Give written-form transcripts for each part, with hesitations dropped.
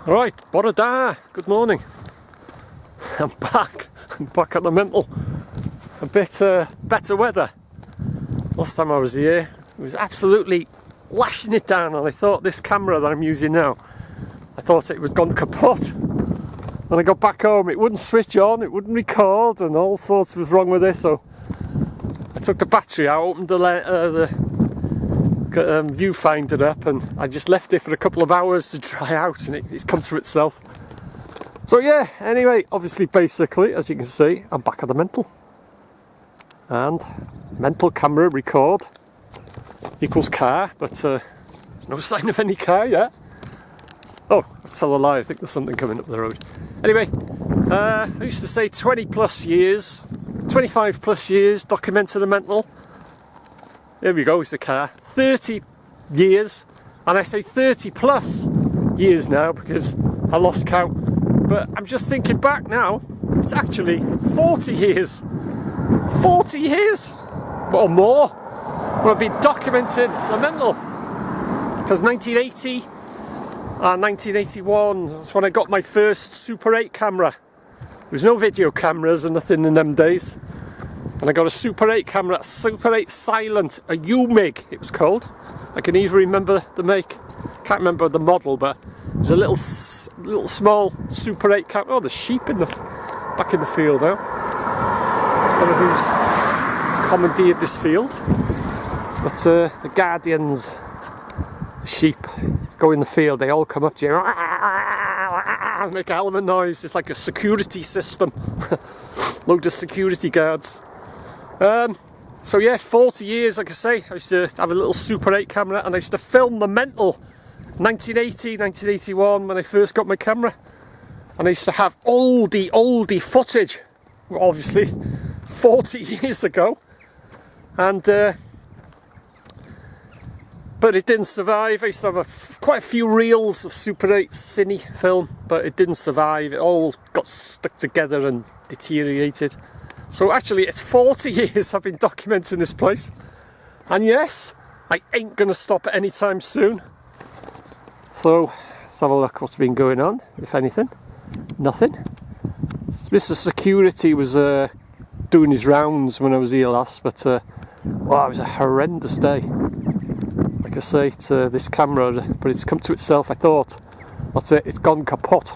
Right, bore da, good morning. I'm back at the mental. A bit better weather. Last time I was here, it was absolutely lashing it down, and I thought this camera that I'm using now, I thought it was gone kaput. When I got back home, it wouldn't switch on, it wouldn't record, and all sorts was wrong with it, so I took the battery out, opened the viewfinder up, and I just left it for a couple of hours to dry out, and it's come to itself. So yeah, anyway, obviously, basically, as you can see, I'm back at the mental. And mental camera record equals car, but there's no sign of any car yet. Oh, I tell a lie, I think there's something coming up the road. Anyway, I used to say 20 plus years, 25 plus years documented the mental. There we go, it's the car. 30 years, and I say 30 plus years now because I lost count. But I'm just thinking back now, it's actually 40 years. 40 years or more when I've been documenting the mental. Because 1980 and 1981, that's when I got my first Super 8 camera. There was no video cameras and nothing in them days. And I got a Super 8 camera, a Super 8 Silent, a U-MIG it was called. I can even remember the make. Can't remember the model, but it was a little small Super 8 camera. Oh, there's sheep back in the field now. I don't know who's commandeered this field, but the guardians, the sheep, go in the field, they all come up to you and make a hell of a noise. It's like a security system. Load of security guards. So yeah, 40 years, like I say. I used to have a little Super 8 camera, and I used to film the mental 1980, 1981 when I first got my camera, and I used to have oldie footage, obviously 40 years ago, and but it didn't survive. I used to have quite a few reels of Super 8 cine film, but it didn't survive. It all got stuck together and deteriorated. So actually it's 40 years I've been documenting this place, and yes, I ain't gonna stop at any time soon. So let's have a look what's been going on, if anything. Nothing. Mr. Security was doing his rounds when I was here last, but wow, it was a horrendous day. Like I say, it's this camera, but it's come to itself. I thought, that's it, it's gone kaput.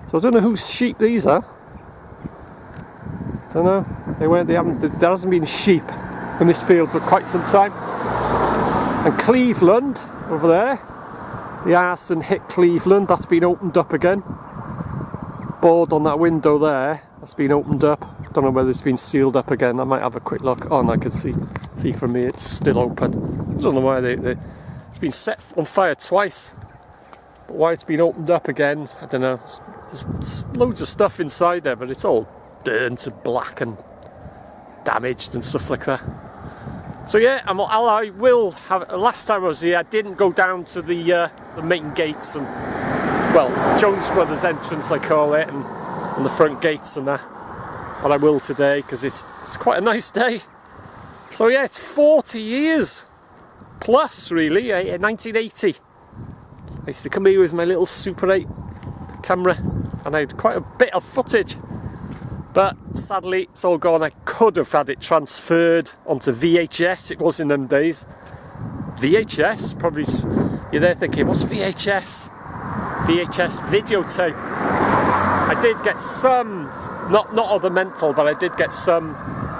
So I don't know whose sheep these are. Don't know. There hasn't been sheep in this field for quite some time. And Cleveland over there, the arson hit Cleveland. That's been opened up again. Board on that window there, that's been opened up. Don't know whether it's been sealed up again. I might have a quick look. Oh, and I can see from me it's still open. I don't know why it's been set on fire twice. But why it's been opened up again, I don't know. There's loads of stuff inside there, but it's all burnt and black and damaged and stuff like that. So yeah, I will have. Last time I was here, I didn't go down to the main gates and, well, Jones Brothers entrance I call it, and the front gates and that. But I will today because it's quite a nice day. So yeah, it's 40 years plus really. 1980. I used to come here with my little Super 8 camera, and I had quite a bit of footage. But sadly, it's all gone. I could have had it transferred onto VHS. It was in them days. VHS? Probably you're there thinking, what's VHS? VHS videotape. I did get some, not of the mental, but I did get some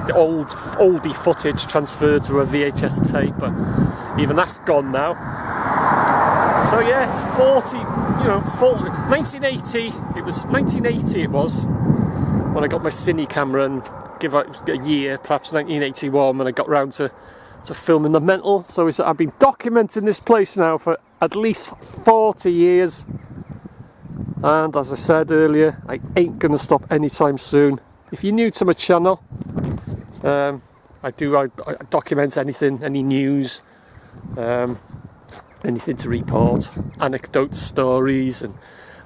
the oldie footage transferred to a VHS tape. But even that's gone now. So yeah, it's 1980. It was 1980. It was. When I got my cine camera, and give it a year, perhaps 1981, when I got round to filming the mental. So I've been documenting this place now for at least 40 years. And as I said earlier, I ain't going to stop anytime soon. If you're new to my channel, I document anything, any news, anything to report, anecdotes, stories, and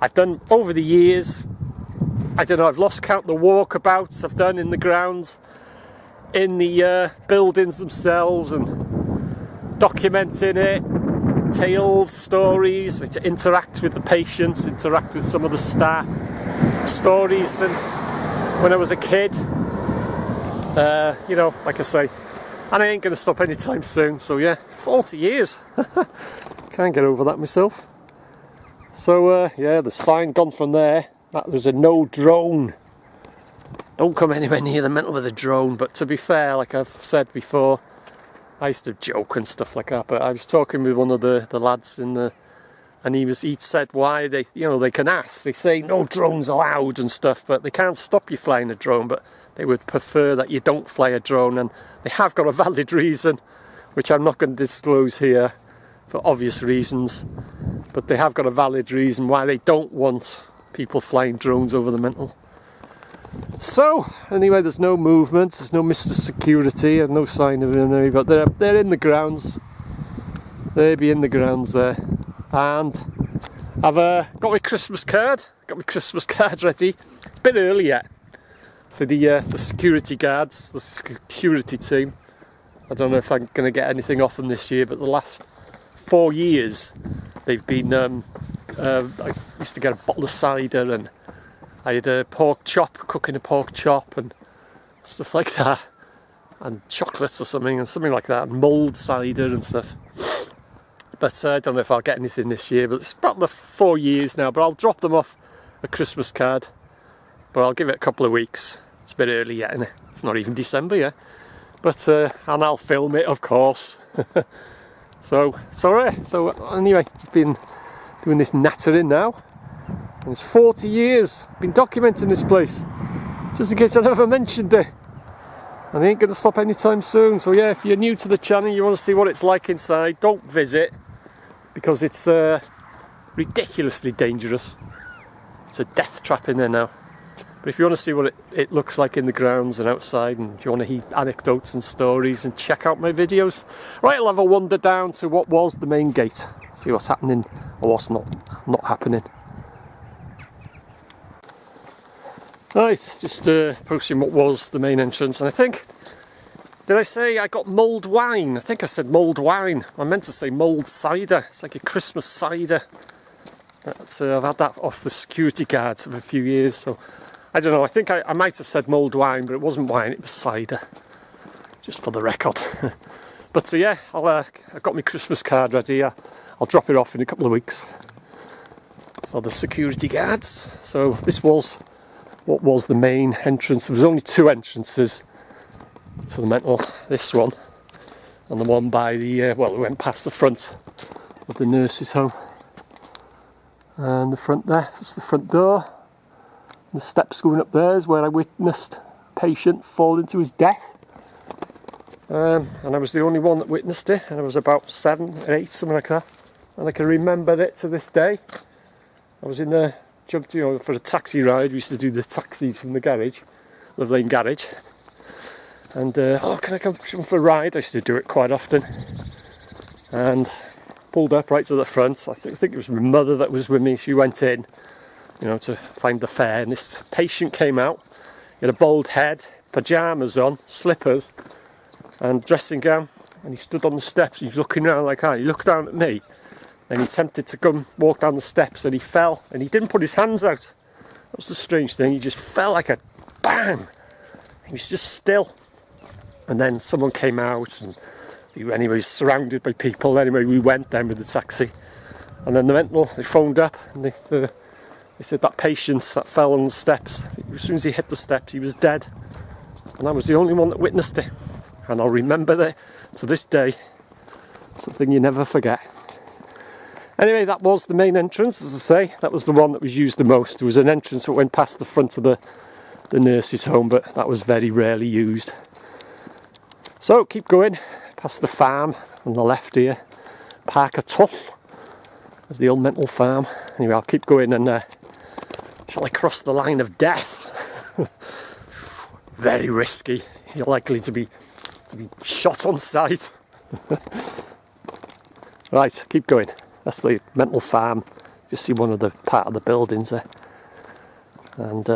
I've done over the years. I don't know, I've lost count the walkabouts I've done in the grounds, in the buildings themselves, and documenting it, tales, stories, to interact with the patients, interact with some of the staff. Stories since when I was a kid. You know, like I say, and I ain't going to stop anytime soon. So yeah, 40 years. Can't get over that myself. So yeah, the sign gone from there. That was a no drone. Don't come anywhere near the mental with a drone. But to be fair, like I've said before, I used to joke and stuff like that. But I was talking with one of the lads in the, and he said why they, you know, they can ask. They say no drones allowed and stuff, but they can't stop you flying a drone. But they would prefer that you don't fly a drone, and they have got a valid reason, which I'm not going to disclose here for obvious reasons. But they have got a valid reason why they don't want people flying drones over the mental. So anyway, there's no movement, there's no Mr. Security and no sign of him, but they're in the grounds. They'll be in the grounds there. And I've got my Christmas card. Got my Christmas card ready. It's a bit early yet for the security guards, the security team. I don't know if I'm going to get anything off them this year, but the last 4 years they've been. I used to get a bottle of cider, and I had a pork chop, cooking a pork chop and stuff like that, and chocolates or something like that, and mulled cider and stuff. But I don't know if I'll get anything this year, but it's about the 4 years now. But I'll drop them off a Christmas card, but I'll give it a couple of weeks. It's a bit early yet, isn't it? It's not even December yet. But and I'll film it, of course. So anyway, I've been doing this nattering now, and it's 40 years. I've been documenting this place, just in case I never mentioned it. And I ain't going to stop anytime soon. So yeah, if you're new to the channel, you want to see what it's like inside, don't visit, because it's ridiculously dangerous. It's a death trap in there now. But if you want to see what it looks like in the grounds and outside, and if you want to hear anecdotes and stories, and check out my videos, right, I'll have a wander down to what was the main gate, see what's happening or what's not happening. Right, just approaching what was the main entrance, and I think, did I say I got mulled wine? I think I said mulled wine. I meant to say mulled cider. It's like a Christmas cider. I've had that off the security guards for a few years, so I don't know. I think I might have said mulled wine, but it wasn't wine, it was cider. Just for the record. But yeah, I've got my Christmas card ready. I'll drop it off in a couple of weeks for the security guards. So this was what was the main entrance. There was only 2 entrances to the mental. This one and the one by the well, we went past the front of the nurse's home, and the front there, that's the front door. And the steps going up there is where I witnessed a patient fall into his death, and I was the only one that witnessed it, and I was about 7 or 8, something like that, and I can remember it to this day. I was in the jumped, you know, for a taxi ride. We used to do the taxis from the garage, Love Lane garage, and oh, can I come for a ride? I used to do it quite often, and pulled up right to the front. I think it was my mother that was with me. She went in, you know, to find the fare, and this patient came out. He had a bald head, pyjamas on, slippers, and dressing gown, and he stood on the steps. He was looking around like that. He looked down at me, and he attempted to come walk down the steps, and he fell, and he didn't put his hands out. That was the strange thing. He just fell like a bang. He was just still, and then someone came out, and anyway, he was surrounded by people. Anyway, we went then with the taxi, and then the mental, they phoned up, and they said that patient that fell on the steps, as soon as he hit the steps, he was dead. And I was the only one that witnessed it, and I'll remember that to this day. Something you never forget. Anyway, that was the main entrance, as I say. That was the one that was used the most. There was an entrance that went past the front of the nurse's home, but that was very rarely used. So keep going past the farm on the left here, Parker Tuff. There's the old mental farm. Anyway, I'll keep going, and shall I cross the line of death? Very risky. You're likely to be shot on sight. Right, keep going. That's the mental farm. You see one of the part of the buildings there, and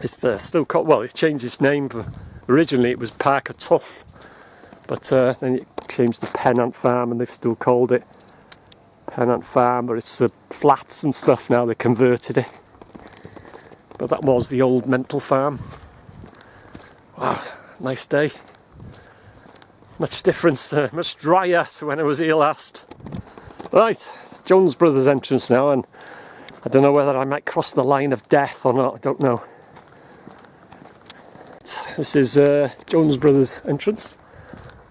it's still called. Well, it changed its name. Originally, it was Parker Tuff, but then it changed to Pennant Farm, and they've still called it Pennant Farm, but it's flats and stuff now. They converted it, but that was the old mental farm. Wow, nice day. Much difference, much drier to when I was here last. Right, Jones Brothers entrance now, and I don't know whether I might cross the line of death or not, I don't know. This is Jones Brothers entrance.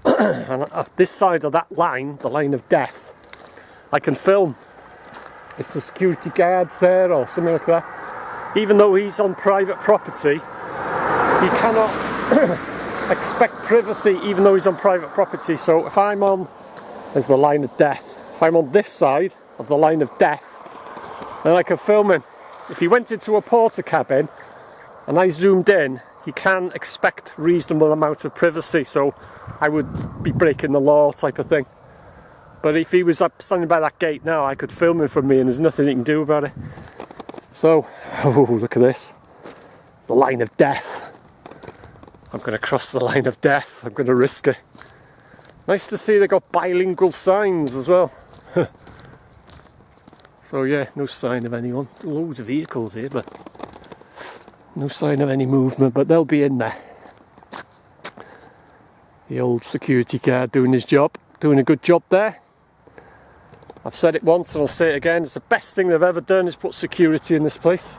And at this side of that line, the line of death, I can film if the security guard's there or something like that. Even though he's on private property, he cannot expect privacy even though he's on private property. So if I'm on, there's the line of death. If I'm on this side of the line of death, then I can film him. If he went into a porter cabin and I zoomed in, he can expect reasonable amount of privacy, so I would be breaking the law type of thing. But if he was up standing by that gate now, I could film him from me and there's nothing he can do about it. So, oh, look at this. The line of death. I'm going to cross the line of death. I'm going to risk it. Nice to see they got bilingual signs as well. So yeah, no sign of anyone. Loads of vehicles here, but no sign of any movement, but they'll be in there. The old security guard doing his job, doing a good job there. I've said it once and I'll say it again, it's the best thing they've ever done is put security in this place.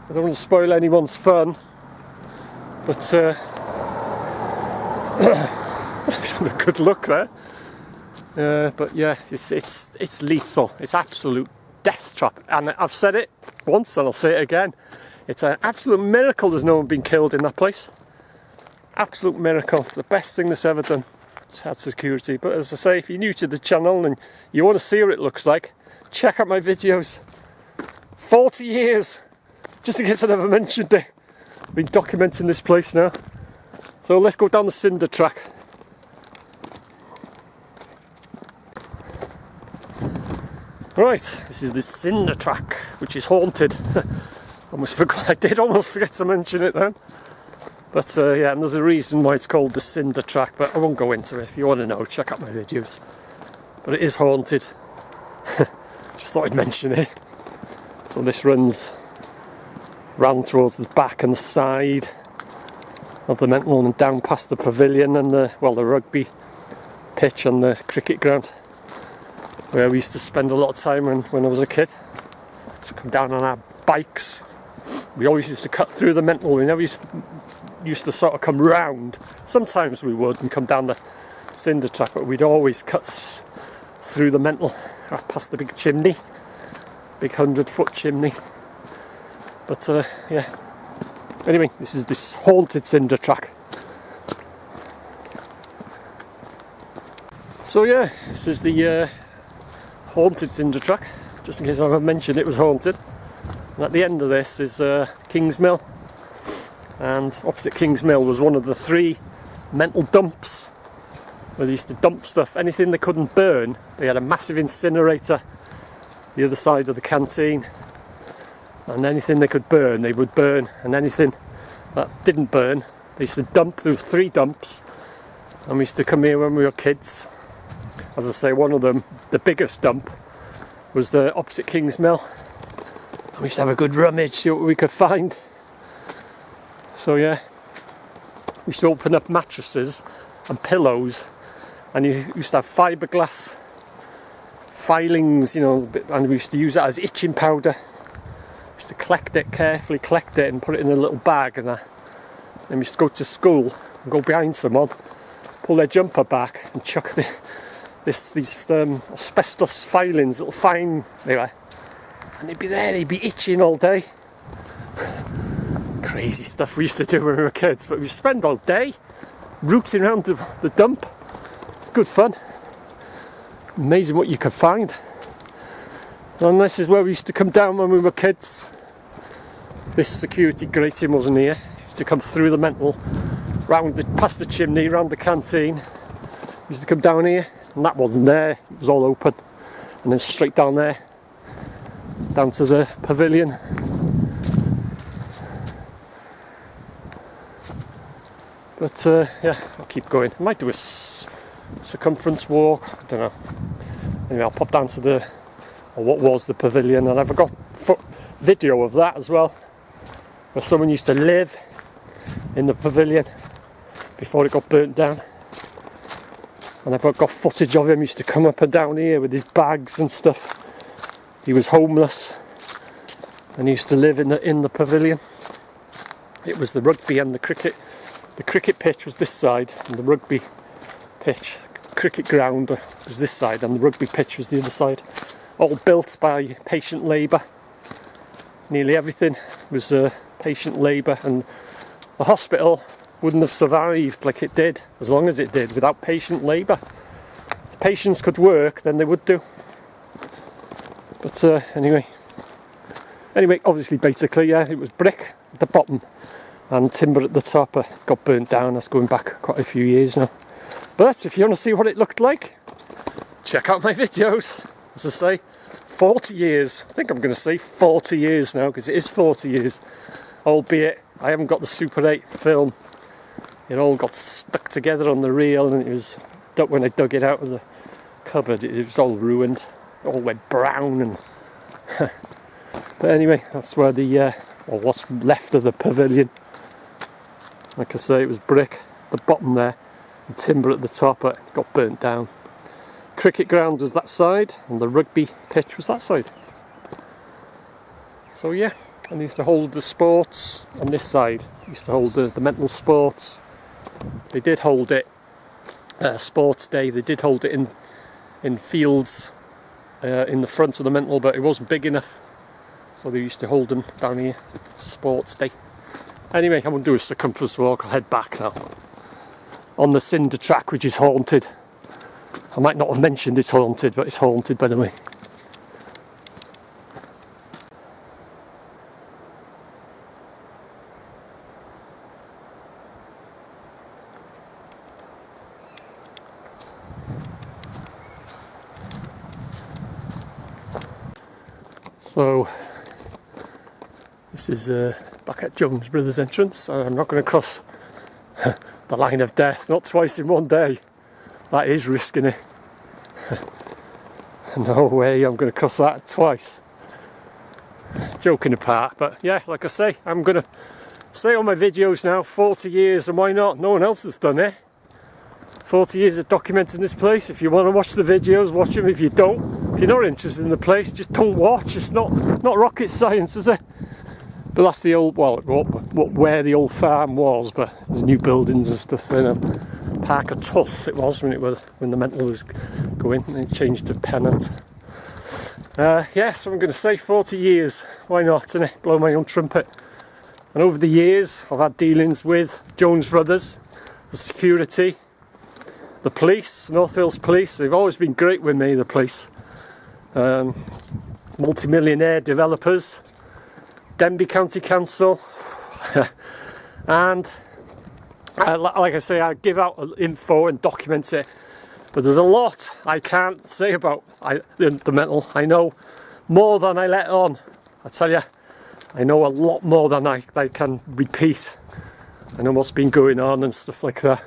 I don't want to spoil anyone's fun, but a good look there. But yeah, it's lethal. It's absolute death trap, and I've said it once and I'll say it again. It's an absolute miracle there's no one been killed in that place. Absolute miracle. It's the best thing that's ever done. It's had security. But as I say, if you're new to the channel and you want to see what it looks like, check out my videos. 40 years, just in case I never mentioned it. I've been documenting this place now. So let's go down the cinder track. Right, this is the cinder track, which is haunted. Almost forgot, I did almost forget to mention it then. But yeah, and there's a reason why it's called the cinder track, but I won't go into it. If you want to know, check out my videos. But it is haunted. Just thought I'd mention it. So this runs round towards the back and the side of the mental and down past the pavilion and the rugby pitch and the cricket ground, where we used to spend a lot of time when I was a kid. So come down on our bikes. We always used to cut through the mental. We never used to sort of come round. Sometimes we would and come down the cinder track, but we'd always cut through the mental past the big chimney, big 100-foot chimney. But yeah, anyway, this is this haunted cinder track. So yeah, this is the haunted cinder track, just in case I haven't mentioned it was haunted. And at the end of this is King's Mill, and opposite King's Mill was one of the 3 mental dumps where they used to dump stuff, anything they couldn't burn. They had a massive incinerator the other side of the canteen, and anything they could burn they would burn, and anything that didn't burn they used to dump. There was 3 dumps, and we used to come here when we were kids. As I say, one of them, the biggest dump, was the opposite King's Mill. We used to have a good rummage, see what we could find. So yeah, we used to open up mattresses and pillows, and you used to have fiberglass filings, you know, and we used to use that as itching powder. We used to collect it, carefully collect it and put it in a little bag, and then we used to go to school and go behind someone, pull their jumper back and chuck these asbestos filings, little fine they were, and they'd be there, they'd be itching all day. Crazy stuff we used to do when we were kids, but we spend all day rooting around the dump. It's good fun. Amazing what you can find. And this is where we used to come down when we were kids. This security grating wasn't here. We used to come through the mental, past the chimney, round the canteen. We used to come down here, and that wasn't there. It was all open, and then straight down there, down to the pavilion. But yeah, I'll keep going. I might do a circumference walk. I don't know. Anyway, I'll pop down to the, or what was the pavilion, and I've got video of that as well, where someone used to live in the pavilion before it got burnt down. And I've got footage of him. He used to come up and down here with his bags and stuff. He was homeless and he used to live in the pavilion. It was the rugby and the cricket. The cricket pitch was this side and the rugby pitch, cricket ground was this side and the rugby pitch was the other side. All built by patient labour. Nearly everything was patient labour, and the hospital wouldn't have survived like it did, as long as it did, without patient labour. If the patients could work, then they would do. But anyway, obviously, basically, yeah, it was brick at the bottom and timber at the top. Got burnt down. That's going back quite a few years now. But if you want to see what it looked like, check out my videos. As I say, 40 years. I think I'm going to say 40 years now, because it is 40 years. Albeit, I haven't got the Super 8 film. It all got stuck together on the reel, and it was, when I dug it out of the cupboard, it was all ruined. It all went brown. And but anyway, that's where the, or what's left of the pavilion. Like I say, it was brick at the bottom there, and timber at the top, but it got burnt down. Cricket ground was that side, and the rugby pitch was that side. So yeah, and they used to hold the sports on this side. They used to hold the mental sports. They did hold it, sports day, they did hold it in fields in the front of the mental, but it wasn't big enough. So they used to hold them down here, sports day. Anyway, I won't do a circumference walk, I'll head back now. On the cinder track, which is haunted. I might not have mentioned it's haunted, but it's haunted by the way. So, this is back at Jones Brothers entrance. I'm not going to cross the line of death, not twice in one day. That is risking it. No way I'm going to cross that twice. Joking apart, but yeah, like I say, I'm going to say on my videos now, 40 years, and why not? No one else has done it. 40 years of documenting this place. If you want to watch the videos, watch them. If you don't, if you're not interested in the place, just don't watch. It's not rocket science, is it? But that's the old, well, where the old farm was, but there's new buildings and stuff in it. Park of Tuff it was when the mental was going, and it changed to Pennant. Yeah, so I'm going to say 40 years. Why not, innit? Blow my own trumpet. And over the years, I've had dealings with Jones Brothers, the security, the police, North Wales Police. They've always been great with me, the police. Multi-millionaire developers, Denbigh County Council, and like I say, I give out info and document it, but there's a lot I can't say about the mental. I know more than I let on. I tell you, I know a lot more than I can repeat. I know what's been going on and stuff like that,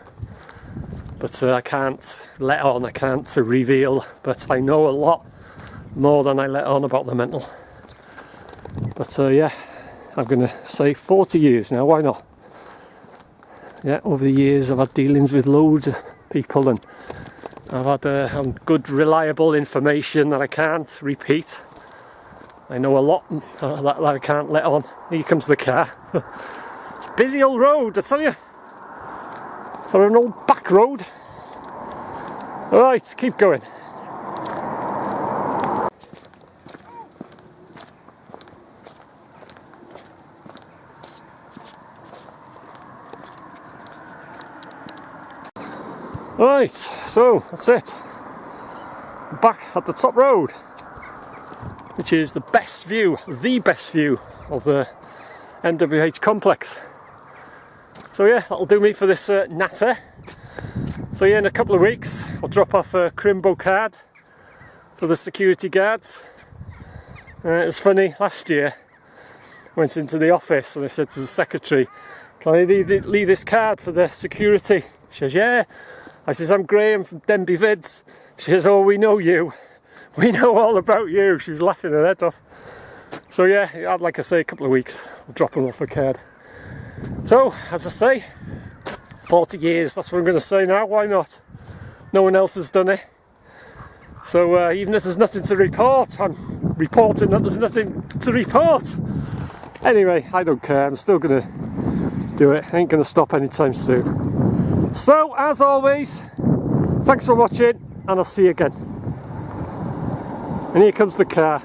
but I can't let on, I can't reveal, but I know a lot more than I let on about the mental. But yeah, I'm going to say 40 years now, why not? Yeah, over the years I've had dealings with loads of people, and I've had good reliable information that I can't repeat. I know a lot that I can't let on. Here comes the car. It's a busy old road, I tell you, for an old back road. Alright, keep going. Right, so that's it. Back at the top road, which is the best view of the NWH complex. So yeah, that'll do me for this natter. So yeah, in a couple of weeks I'll drop off a Crimbo card for the security guards. It was funny, last year I went into the office and I said to the secretary, can I leave this card for the security? She says, yeah. I says, I'm Graham from Denbigh Vids. She says, oh, we know you. We know all about you. She was laughing her head off. So yeah, like I say, a couple of weeks, I'll drop him off a card. So, as I say, 40 years, that's what I'm going to say now, why not? No one else has done it. So even if there's nothing to report, I'm reporting that there's nothing to report. Anyway, I don't care, I'm still going to do it. I ain't going to stop anytime soon. So, as always, thanks for watching, and I'll see you again. And here comes the car.